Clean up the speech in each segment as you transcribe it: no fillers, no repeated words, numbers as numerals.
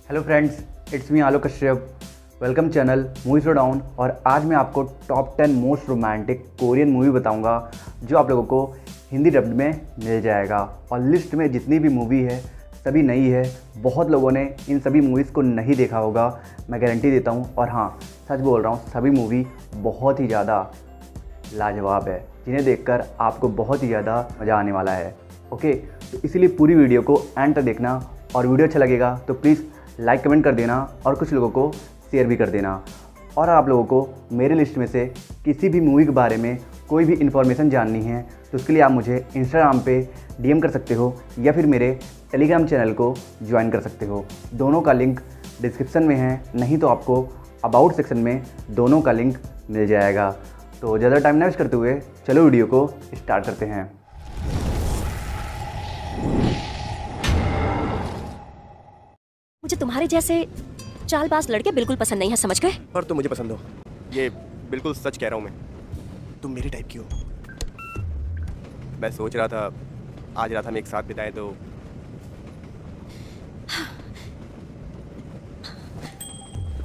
Hello friends, it's me Alok Kashyap. Welcome channel movie show down. और आज मैं आपको top 10 most romantic Korean movie बताऊंगा जो आप लोगों को हिंदी डब्ड में मिल जाएगा। और लिस्ट में जितनी भी मूवी है सभी नई है। बहुत लोगों ने इन सभी मूवीज़ को नहीं देखा होगा, मैं गारंटी देता हूँ। और हाँ, सच बोल रहा हूँ, सभी मूवी बहुत ही ज़्यादा लाजवाब है, जिन्हें देखकर आपको बहुत ही ज़्यादा मज़ा आने वाला है। ओके, तो इसीलिए पूरी वीडियो को एंड तक देखना। और वीडियो अच्छा लगेगा तो प्लीज़ लाइक कमेंट कर देना और कुछ लोगों को शेयर भी कर देना। और आप लोगों को मेरे लिस्ट में से किसी भी मूवी के बारे में कोई भी इन्फॉर्मेशन जाननी है तो उसके लिए आप मुझे इंस्टाग्राम पे डीएम कर सकते हो या फिर मेरे टेलीग्राम चैनल को ज्वाइन कर सकते हो। दोनों का लिंक डिस्क्रिप्शन में है, नहीं तो आपको अबाउट सेक्शन में दोनों का लिंक मिल जाएगा। तो ज़्यादा टाइम ना वेस्ट करते हुए चलो वीडियो को स्टार्ट करते हैं। मुझे तुम्हारे जैसे चालबाज लड़के बिल्कुल पसंद नहीं है, समझ गए? पर तुम मुझे पसंद हो, ये बिल्कुल सच कह रहा हूँ मैं। तुम मेरे टाइप की हो। मैं सोच रहा था आज रात हम एक साथ बिताएं तो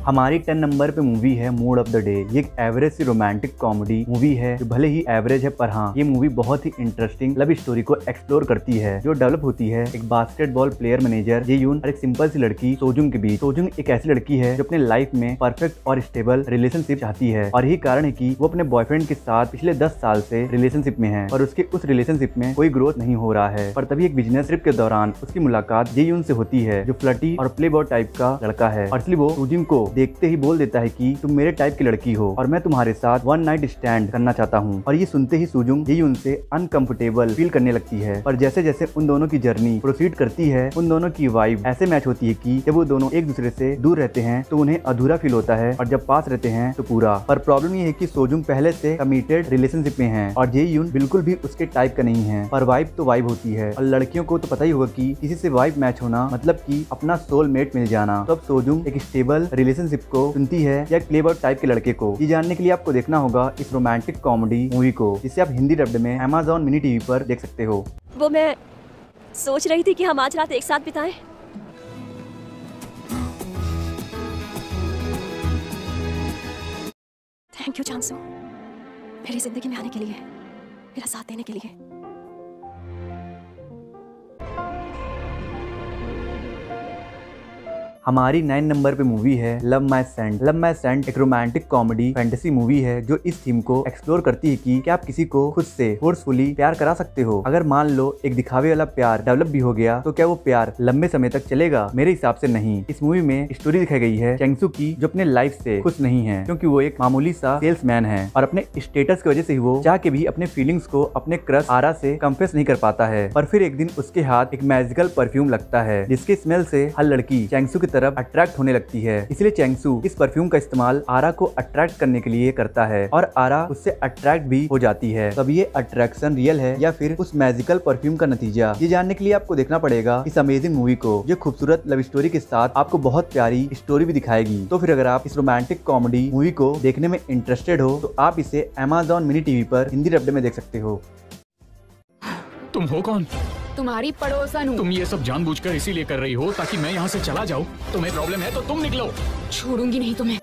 हमारी 10 नंबर पे मूवी है मूड ऑफ द डे। ये एक एवरेज सी रोमांटिक कॉमेडी मूवी है जो भले ही एवरेज है, पर हाँ, ये मूवी बहुत ही इंटरेस्टिंग लव स्टोरी को एक्सप्लोर करती है जो डेवलप होती है एक बास्केटबॉल प्लेयर मैनेजर जे यून और एक सिंपल सी लड़की सोजुंग के बीच। सोजुंग एक ऐसी लड़की है जो अपने लाइफ में परफेक्ट और स्टेबल रिलेशनशिप चाहती है, और यही कारण है कि वो अपने बॉयफ्रेंड के साथ पिछले 10 साल से रिलेशनशिप में है और उसके उस रिलेशनशिप में कोई ग्रोथ नहीं हो रहा है। पर तभी एक बिजनेस ट्रिप के दौरान उसकी मुलाकात जे यून से होती है जो फ्लर्टी और प्ले बॉय टाइप का लड़का है। और इसलिए वो सोजुंग को देखते ही बोल देता है कि तुम मेरे टाइप की लड़की हो और मैं तुम्हारे साथ वन नाइट स्टैंड करना चाहता हूँ। और ये सुनते ही सोजुंग जे यून से अनकंफर्टेबल फील करने लगती है। और जैसे जैसे उन दोनों की जर्नी प्रोसीड करती है, उन दोनों की वाइब ऐसे मैच होती है कि जब वो दोनों एक दूसरे से दूर रहते हैं तो उन्हें अधूरा फील होता है, और जब पास रहते हैं तो पूरा। पर प्रॉब्लम ये है कि सोजुंग पहले से कमिटेड रिलेशनशिप में है और जे यून बिल्कुल भी उसके टाइप का नहीं है। पर वाइब तो वाइब होती है, और लड़कियों को तो पता ही होगा कि किसी से वाइब मैच होना मतलब कि अपना सोलमेट मिल जाना। तो अब सोजुंग एक स्टेबल रिलेशनशिप को चुनती है या प्लेबॉय टाइप के लड़के को। ये जानने के लिए आपको देखना होगा इस रोमांटिक कॉमेडी मूवी को, जिसे आप हिंदी डब्ड में Amazon मिनी टीवी पर देख सकते हो। वो मैं सोच रही थी कि हम आज रात एक साथ बिताएं। थैंक यू चांसू, मेरी जिंदगी में आने के लिए, मेरा साथ देने के लिए। हमारी 9 नंबर पे मूवी है love my scent. Love my scent एक रोमांटिक कॉमेडी फैंटेसी मूवी है जो इस थीम को एक्सप्लोर करती है कि क्या आप किसी को खुद से फोर्सफुली प्यार करा सकते हो। अगर मान लो एक दिखावे वाला प्यार डेवलप भी हो गया तो क्या वो प्यार लंबे समय तक चलेगा? मेरे हिसाब से नहीं। इस मूवी में स्टोरी दिखाई गई है चेंगसू की, जो अपने लाइफ से खुश नहीं है क्योंकि वो एक मामूली सा सेल्समैन है और अपने स्टेटस की वजह से ही वो चाह के भी अपने फीलिंग्स को अपने क्रश आरा से कंफेस नहीं कर पाता है। पर फिर एक दिन उसके हाथ एक मैजिकल परफ्यूम लगता है जिसके स्मेल से हर लड़की चेंगसू की तरफ अट्रैक्ट होने लगती है। इसलिए चेंगसू इस परफ्यूम का इस्तेमाल आरा को अट्रैक्ट करने के लिए करता है और आरा उससे अट्रैक्ट भी हो जाती है। तब ये अट्रैक्शन रियल है या फिर उस मैजिकल परफ्यूम का नतीजा? ये जानने के लिए आपको देखना पड़ेगा इस अमेजिंग मूवी को, जो खूबसूरत लव स्टोरी के साथ आपको बहुत प्यारी स्टोरी भी दिखाएगी। तो फिर अगर आप इस रोमांटिक कॉमेडी मूवी को देखने में इंटरेस्टेड हो तो आप इसे Amazon मिनी टीवी पर हिंदी डब्ड में देख सकते हो। तुम हो कौन? तुम्हारी पड़ोसन हूँ। तुम ये सब जानबूझकर इसीलिए कर रही हो ताकि मैं यहाँ से चला जाऊँ? तुम्हें प्रॉब्लम है तो तुम निकलो। छोड़ूंगी नहीं तुम्हें।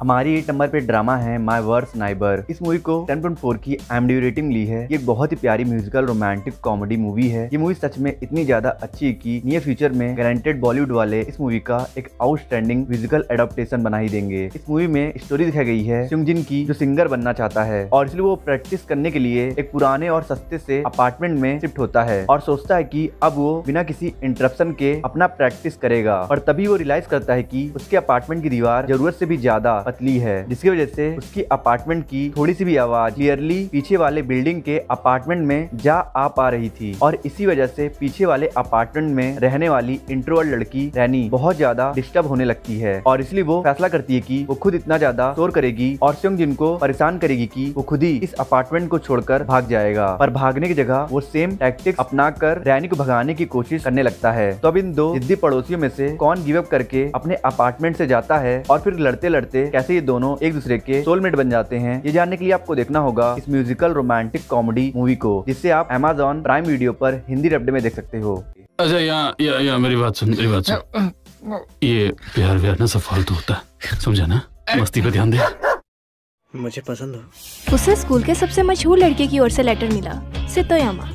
हमारी 8 नंबर पे ड्रामा है माय वर्स्ट नाइबर। इस मूवी को 10.4 की IMDb रेटिंग ली है। ये एक बहुत ही प्यारी म्यूजिकल रोमांटिक कॉमेडी मूवी है। ये मूवी सच में इतनी ज्यादा अच्छी है कि नियर फ्यूचर में गारंटेड बॉलीवुड वाले इस मूवी का एक आउटस्टैंडिंग म्यूजिकल एडाप्टेशन बना ही देंगे। इस मूवी में स्टोरी दिखाई गई है सुंगजिन की, जो सिंगर बनना चाहता है और इसलिए वो प्रैक्टिस करने के लिए एक पुराने और सस्ते से अपार्टमेंट में शिफ्ट होता है और सोचता है कि अब वो बिना किसी इंटरप्शन के अपना प्रैक्टिस करेगा। और तभी वो रियलाइज करता है कि उसके अपार्टमेंट की दीवार जरूरत से भी ज्यादा पतली है, जिसकी वजह से उसकी अपार्टमेंट की थोड़ी सी भी आवाज क्लियरली पीछे वाले बिल्डिंग के अपार्टमेंट में जा आ पा रही थी। और इसी वजह से पीछे वाले अपार्टमेंट में रहने वाली इंट्रोवर्ट लड़की रैनी बहुत ज्यादा डिस्टर्ब होने लगती है और इसलिए वो फैसला करती है कि वो खुद इतना ज्यादा शोर करेगी और सुंगजिन को परेशान करेगी कि वो खुद ही इस अपार्टमेंट को छोड़कर भाग जाएगा। पर भागने की जगह वो सेम टैक्टिक्स अपना कर रैनी को भगाने की कोशिश करने लगता है। तो अब इन दो जिद्दी पड़ोसियों में से कौन गिव अप करके अपने अपार्टमेंट से जाता है और फिर लड़ते लड़ते कैसे ये दोनों एक दूसरे के सोलमेट बन जाते हैं, ये जानने के लिए आपको देखना होगा इस म्यूजिकल रोमांटिक कॉमेडी मूवी को, जिससे आप Amazon प्राइम वीडियो पर हिंदी डब्ड में देख सकते हो। अच्छा यहाँ मेरी बात सुन। ये प्यार व्यार ना सब फालतू होता है, समझा ना? मस्ती पे ध्यान दे। मुझे पसंद हो। उसे स्कूल के सबसे मशहूर लड़के की ओर से लेटर मिला, सितोयामा।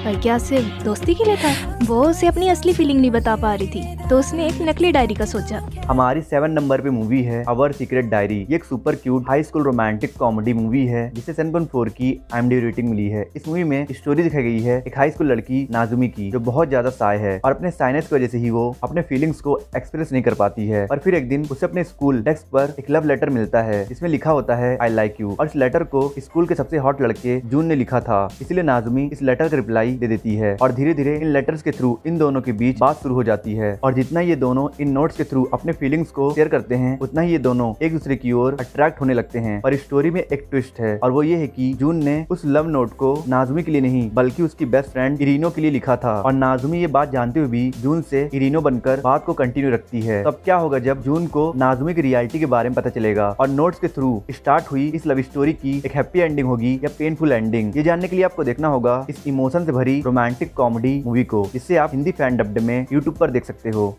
पर क्या सिर्फ दोस्ती के लिए था? वो उसे अपनी असली फीलिंग नहीं बता पा रही थी, तो उसने एक नकली डायरी का सोचा। हमारी 7 नंबर पे मूवी है आवर सीक्रेट डायरी। ये एक super cute high school romantic comedy movie है जिसे 7.4 की IMDb रेटिंग मिली है। इस मूवी में स्टोरी दिखाई गई है एक हाई स्कूल लड़की नाजुमी की, जो बहुत ज्यादा शाय है और अपने साइनेस की वजह से ही वो अपने फीलिंग्स को एक्सप्रेस नहीं कर पाती है। और फिर एक दिन उसे अपने स्कूल डेस्क पर एक लव लेटर मिलता है जिसमें लिखा होता है आई लाइक यू। और इस लेटर को स्कूल के सबसे हॉट लड़के जून ने लिखा था, इसलिए नाजुमी इस लेटर का रिप्लाई दे देती है और धीरे धीरे इन लेटर्स के थ्रू इन दोनों के बीच बात शुरू हो जाती है। और जितना ये दोनों इन नोट्स के थ्रू अपने फीलिंग्स को शेयर करते हैं, उतना ही ये दोनों एक दूसरे की ओर अट्रैक्ट होने लगते हैं। और इस स्टोरी में एक ट्विस्ट है और वो ये है कि जून ने उस लव नोट को नाजुमी के लिए नहीं बल्कि उसकी बेस्ट फ्रेंड इरिनो के लिए लिखा था। और नाजुमी ये बात जानते हुए भी जून से इरिनो बनकर बात को कंटिन्यू रखती है। तब क्या होगा जब जून को नाजुमी की रियलिटी के बारे में पता चलेगा और नोट्स के थ्रू स्टार्ट हुई इस लव स्टोरी की एक हैप्पी एंडिंग होगी या पेनफुल एंडिंग, ये जानने के लिए आपको देखना होगा इस इमोशन से भरी रोमांटिक कॉमेडी मूवी को, जिसे आप हिंदी फैन डब्ड में यूट्यूब पर देख सकते हो।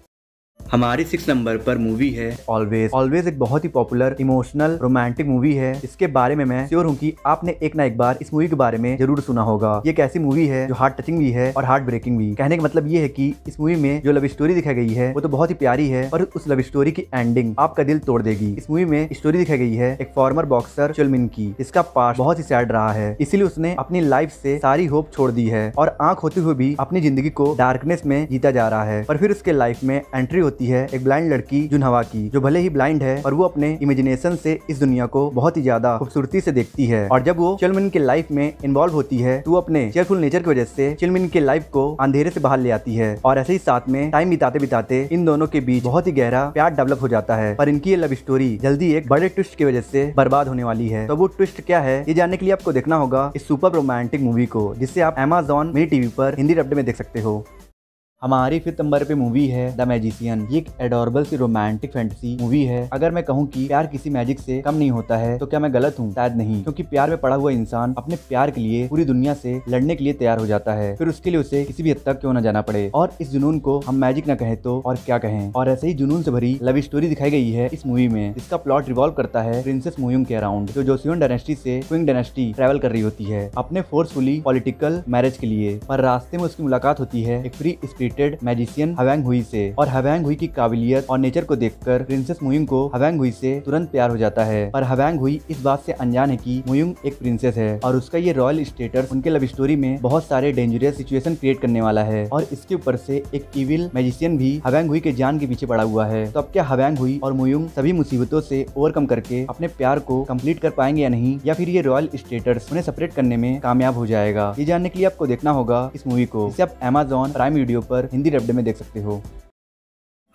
हमारी 6 नंबर पर मूवी है ऑलवेज। ऑलवेज एक बहुत ही पॉपुलर इमोशनल रोमांटिक मूवी है। इसके बारे में मैं श्योर हूँ कि आपने एक ना एक बार इस मूवी के बारे में जरूर सुना होगा। ये एक ऐसी मूवी है जो हार्ट टचिंग भी है और हार्ट ब्रेकिंग भी। कहने का मतलब ये है कि इस मूवी में जो लव स्टोरी दिखाई गई है वो तो बहुत ही प्यारी है और उस लव स्टोरी की एंडिंग आपका दिल तोड़ देगी। इस मूवी में स्टोरी दिखाई गई है एक फॉर्मर बॉक्सर चुलमिन की, जिसका पास्ट बहुत ही सैड रहा है, इसीलिए उसने अपनी लाइफ से सारी होप छोड़ दी है और आंख होते हुए भी अपनी जिंदगी को डार्कनेस में जीता जा रहा है। पर फिर उसके लाइफ में एंट्री होती है एक ब्लाइंड लड़की जुनहवा की, जो भले ही ब्लाइंड है पर वो अपने इमेजिनेशन से इस दुनिया को बहुत ही ज्यादा खूबसूरती से देखती है। और जब वो चिलमिन के लाइफ में इन्वॉल्व होती है तो वो अपने चेयरफुल नेचर की वजह से चिलमिन के लाइफ को अंधेरे से बाहर ले आती है। और ऐसे ही साथ में टाइम बिताते बिताते इन दोनों के बीच बहुत ही गहरा प्यार डेवलप हो जाता है। पर इनकी ये लव स्टोरी जल्दी एक बड़े ट्विस्ट की वजह से बर्बाद होने वाली है। तो वो ट्विस्ट क्या है ये जानने के लिए आपको देखना होगा इस सुपर रोमांटिक मूवी को, जिसे आप Amazon मिनी टीवी पर हिंदी डब्ड में देख सकते हो। हमारी 5th नंबर पे मूवी है द मैजिशियन। ये एक एडोरेबल सी रोमांटिक फैंटेसी मूवी है। अगर मैं कहूँ कि प्यार किसी मैजिक से कम नहीं होता है तो क्या मैं गलत हूँ? शायद नहीं, क्योंकि प्यार में पड़ा हुआ इंसान अपने प्यार के लिए पूरी दुनिया से लड़ने के लिए तैयार हो जाता है, फिर उसके लिए उसे किसी भी हद तक क्यों न जाना पड़े। और इस जुनून को हम मैजिक न कहें तो और क्या कहें। और ऐसे ही जुनून से भरी लव स्टोरी दिखाई गई है इस मूवी में, जिसका प्लॉट रिवॉल्व करता है प्रिंसेस मुयुंग के अराउंड, जो जोसियोन डायनेस्टी से क्विंग डायनेस्टी ट्रैवल कर रही होती है अपने फोर्सफुली पॉलिटिकल मैरिज के लिए। पर रास्ते में उसकी मुलाकात होती है एक फ्री स्पिरिटेड मैजिशियन हवांग हुई से। और हवांग हुई की काबिलियत और नेचर को देखकर प्रिंसेस मुयुंग को हवांग हुई से तुरंत प्यार हो जाता है। पर हवांग हुई इस बात से अनजान है कि मुयुंग एक प्रिंसेस है और उसका ये रॉयल स्टेटस उनके लव स्टोरी में बहुत सारे डेंजरस सिचुएशन क्रिएट करने वाला है। और इसके ऊपर से एक इविल मैजिशियन भी हवांग हुई के जान के पीछे पड़ा हुआ है। तो अब क्या हवांग हुई और मुयुंग सभी मुसीबतों से ओवरकम करके अपने प्यार को कंप्लीट कर पाएंगे या नहीं, या फिर ये रॉयल स्टेटस उन्हें सेपरेट करने में कामयाब हो जाएगा? ये जानने के लिए आपको देखना होगा इस मूवी को, जिसे आप Amazon प्राइम वीडियो पर हिंदी डब्ड में देख सकते हो।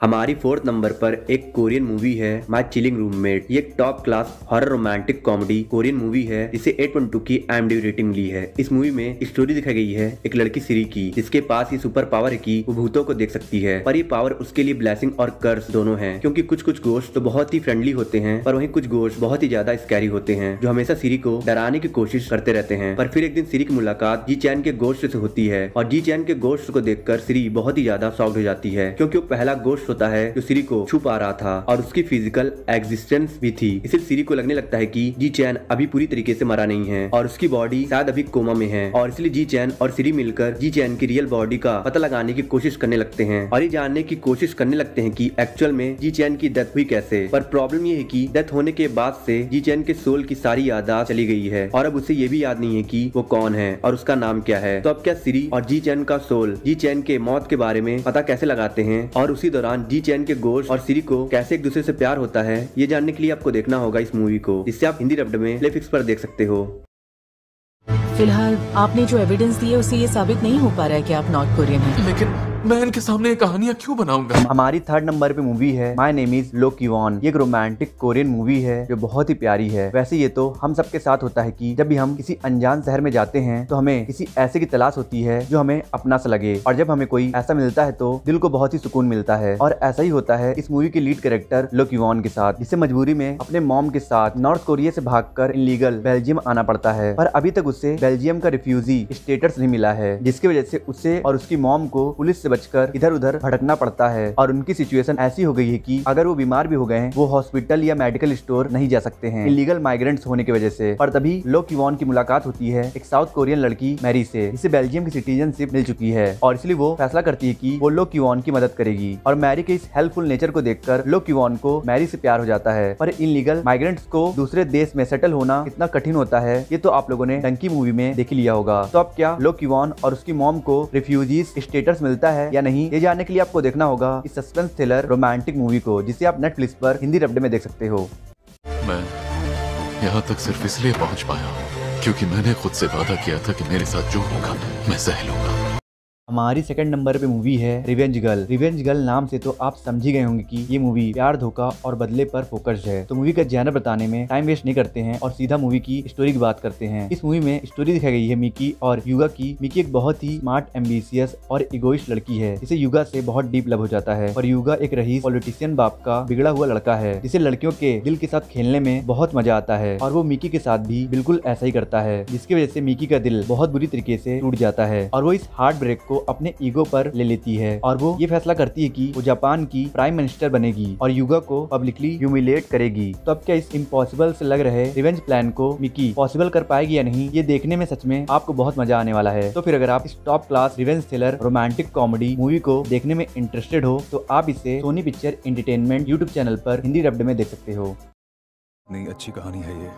हमारी 4th नंबर पर एक कोरियन मूवी है माय चिलिंग रूममेट। ये एक top class horror romantic comedy Korean movie है जिसे 8.2 की IMDb रेटिंग मिली है। इस मूवी में स्टोरी दिखाई गई है एक लड़की सिरी की, जिसके पास ये सुपर पावर है कि वो भूतों को देख सकती है। पर ये पावर उसके लिए ब्लेसिंग और कर्स दोनों है, क्योंकि कुछ घोस्ट तो बहुत ही फ्रेंडली होते हैं पर वहीं कुछ घोस्ट बहुत ही ज्यादा स्कैरी होते हैं, जो हमेशा सिरी को डराने की कोशिश करते रहते हैं। पर फिर एक दिन सिरी की मुलाकात जी चैन के घोस्ट से होती है और जी चैन के घोस्ट को देखकर सिरी बहुत ही ज्यादा शॉक्ड हो जाती है, क्योंकि वो पहला घोस्ट होता है जो सिरी को छू पा रहा था और उसकी फिजिकल एग्जिस्टेंस भी थी। इसलिए सिरी को लगने लगता है कि जी चैन अभी पूरी तरीके से मरा नहीं है और उसकी बॉडी शायद अभी कोमा में है। और इसलिए जी चैन और सिरी मिलकर जी चैन की रियल बॉडी का पता लगाने की कोशिश करने लगते हैं और ये जानने की कोशिश करने लगते हैं कि एक्चुअल में जी चैन की डेथ हुई कैसे। पर प्रॉब्लम ये है कि डेथ होने के बाद से जी चैन के सोल की सारी यादाश्त चली गई है और अब उसे ये भी याद नहीं है कि वो कौन है और उसका नाम क्या है। तो अब क्या सिरी और जी चैन का सोल जी चैन के मौत के बारे में पता कैसे लगाते हैं और उसी दौरान जी चैन के गोश्त और सिरी को कैसे एक दूसरे से प्यार होता है, ये जानने के लिए आपको देखना होगा इस मूवी को, जिससे आप हिंदी डब्ड में प्लेफिक्स पर देख सकते हो। फिलहाल आपने जो एविडेंस दी है उससे ये साबित नहीं हो पा रहा है कि आप नॉर्थ कोरियन हैं। लेकिन मैं इनके सामने ये कहानियां क्यों बनाऊंगा? हमारी 3rd नंबर पे मूवी है माय नेम इज लोकीवॉन। ये एक रोमांटिक कोरियन मूवी है जो बहुत ही प्यारी है। वैसे ये तो हम सबके साथ होता है कि जब भी हम किसी अनजान शहर में जाते हैं तो हमें किसी ऐसे की तलाश होती है जो हमें अपना सा लगे, और जब हमें कोई ऐसा मिलता है तो दिल को बहुत ही सुकून मिलता है। और ऐसा ही होता है इस मूवी के लीड कैरेक्टर लोकीवॉन के साथ, जिसे मजबूरी में अपने मॉम के साथ नॉर्थ कोरिया से भागकर इनलीगल बेल्जियम आना पड़ता है। पर अभी तक उसे बेल्जियम का रिफ्यूजी स्टेटस नहीं मिला है, जिसकी वजह से उसे और उसकी मॉम को पुलिस से से बचकर इधर उधर भटकना पड़ता है और उनकी सिचुएशन ऐसी हो गई है कि अगर वो बीमार भी हो गए हैं वो हॉस्पिटल या मेडिकल स्टोर नहीं जा सकते हैं इलीगल माइग्रेंट्स होने की वजह से। पर तभी लो क्यूवॉन की मुलाकात होती है एक साउथ कोरियन लड़की मैरी से, जिसे बेल्जियम की सिटीजनशिप मिल चुकी है और इसलिए वो फैसला करती है कि वो लो क्यूवॉन की मदद करेगी। और मैरी के इस हेल्पफुल नेचर को देखकर लो क्यूवॉन को मैरी से प्यार हो जाता है। पर इलीगल माइग्रेंट्स को दूसरे देश में सेटल होना कितना कठिन होता है ये तो आप लोगों ने डंकी मूवी में देख लिया होगा। तो अब क्या लो क्यूवॉन और उसकी मॉम को रिफ्यूजीज स्टेटस मिलता है या नहीं, ये जानने के लिए आपको देखना होगा इस सस्पेंस थ्रिलर रोमांटिक मूवी को, जिसे आप नेटफ्लिक्स पर हिंदी डब्ड में देख सकते हो। मैं यहाँ तक सिर्फ इसलिए पहुँच पाया क्योंकि मैंने खुद से वादा किया था कि मेरे साथ जो होगा मैं सह लूंगा। हमारी सेकंड नंबर पे मूवी है रिवेंज गर्ल। रिवेंज गर्ल नाम से तो आप समझ ही गए होंगे कि ये मूवी प्यार, धोखा और बदले पर फोकस्ड है। तो मूवी का जॉनर बताने में टाइम वेस्ट नहीं करते हैं और सीधा मूवी की स्टोरी की बात करते हैं। इस मूवी में स्टोरी दिखाई गई है मिकी और युगा की। मिकी एक बहुत ही स्मार्ट, एम्बिशियस और इगोइस्ट लड़की है जिसे युगा से बहुत डीप लव हो जाता है। और युगा एक रईस पॉलिटिशियन बाप का बिगड़ा हुआ लड़का है जिसे लड़कियों के दिल के साथ खेलने में बहुत मजा आता है और वो मिकी के साथ भी बिल्कुल ऐसा ही करता है, जिसकी वजह से मिकी का दिल बहुत बुरी तरीके से टूट जाता है और वो इस हार्ट ब्रेक को अपने ईगो पर ले लेती है और वो ये फैसला करती है कि वो जापान की प्राइम मिनिस्टर बनेगी और युगा को पब्लिकली ह्यूमिलेट करेगी। तो अब क्या इस इम्पॉसिबल से लग रहे रिवेंज प्लान को मिकी पॉसिबल कर पाएगी या नहीं, ये देखने में सच में आपको बहुत मजा आने वाला है। तो फिर अगर आप इस top class revenge thriller romantic comedy movie को देखने में इंटरेस्टेड हो तो आप इसे Sony Picture Entertainment YouTube channel पर हिंदी डब्ड में देख सकते हो। नहीं, अच्छी कहानी है ये।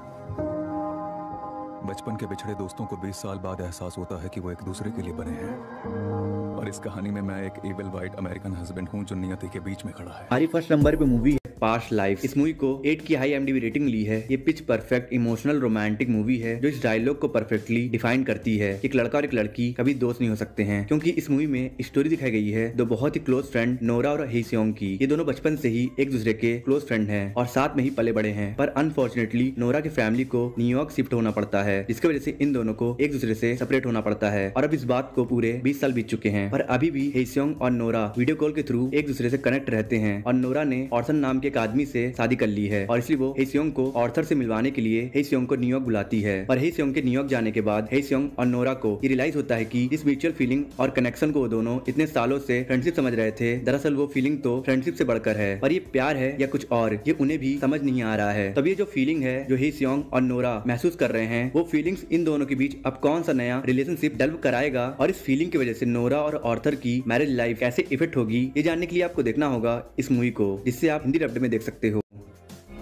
बचपन के बिछड़े दोस्तों को 20 साल बाद एहसास होता है कि वो एक दूसरे के लिए बने हैं और इस कहानी में मैं एक इविल वाइट अमेरिकन हस्बैंड हूँ जो नियति के बीच में खड़ा है। हमारी फर्स्ट नंबर पे मूवी है पास्ट लाइफ। इस मूवी को 8 की हाई IMDb रेटिंग मिली है। ये pitch perfect emotional romantic movie है जो इस डायलॉग को परफेक्टली डिफाइन करती है। एक लड़का और एक लड़की कभी दोस्त नहीं हो सकते हैं, क्योंकि इस मूवी में स्टोरी दिखाई गई है दो बहुत ही क्लोज फ्रेंड नोरा और हेसियोंग की। ये दोनों बचपन से ही एक दूसरे के क्लोज फ्रेंड हैं और साथ में ही पले बड़े हैं। पर अनफॉर्चुनेटली नोरा की फैमिली को न्यूयॉर्क शिफ्ट होना पड़ता है, जिसकी वजह से इन दोनों को एक दूसरे से सेपरेट होना पड़ता है। और अब इस बात को पूरे 20 साल बीत चुके हैं, पर अभी भी हेसियोंग और नोरा वीडियो कॉल के थ्रू एक दूसरे से कनेक्ट रहते हैं। और नोरा ने ऑर्सन नाम के एक आदमी से शादी कर ली है और इसलिए वो हेसियोंग को ऑर्थर से मिलवाने के लिए हेसियोंग को न्यूयॉर्क बुलाती है। पर हेसियोंग के न्यूयॉर्क जाने के बाद हेसियोंग और नोरा को ये रियलाइज होता है कि इस म्यूचुअल फीलिंग और कनेक्शन को वो दोनों इतने सालों से फ्रेंडशिप समझ रहे थे, दरअसल वो फीलिंग तो फ्रेंडशिप से बढ़कर है। पर ये प्यार है या कुछ और, ये उन्हें भी समझ नहीं आ रहा है। तब ये जो फीलिंग है जो हेसियोंग और नोरा महसूस कर रहे हैं, वो फीलिंग्स इन दोनों के बीच अब कौन सा नया रिलेशनशिप डेवलप कराएगा और इस फीलिंग की वजह से नोरा और ऑर्थर की मैरिज लाइफ कैसे इफेक्ट होगी, ये जानने के लिए आपको देखना होगा इस मूवी को, जिससे आप हिंदी डब्ड में देख सकते हो।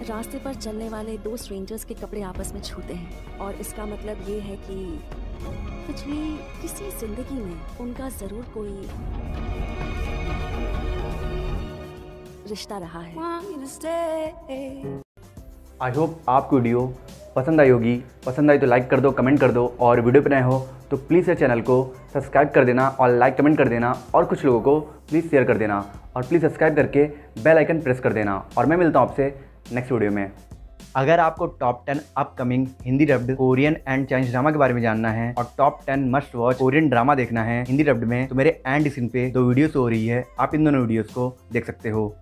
रास्ते पर चलने वाले दो स्ट्रेंजर्स के कपड़े आपस में छूते हैं और इसका मतलब ये है कि पिछली किसी जिंदगी में उनका जरूर कोई रिश्ता रहा है। आई होप आपको वीडियो पसंद आई होगी। पसंद आई तो लाइक कर दो, कमेंट कर दो और वीडियो पे नए हो तो प्लीज़ इस चैनल को सब्सक्राइब कर देना और लाइक कमेंट कर देना और कुछ लोगों को प्लीज़ शेयर कर देना और प्लीज़ सब्सक्राइब करके बेल आइकन प्रेस कर देना। और मैं मिलता हूँ आपसे नेक्स्ट वीडियो में। अगर आपको top 10 upcoming Hindi dubbed Korean and Chinese drama के बारे में जानना है और top 10 must watch Korean drama देखना है हिंदी डब्ड में, तो मेरे एंड स्क्रीन पे 2 वीडियोस हो रही है, आप इन दोनों वीडियोस को देख सकते हो।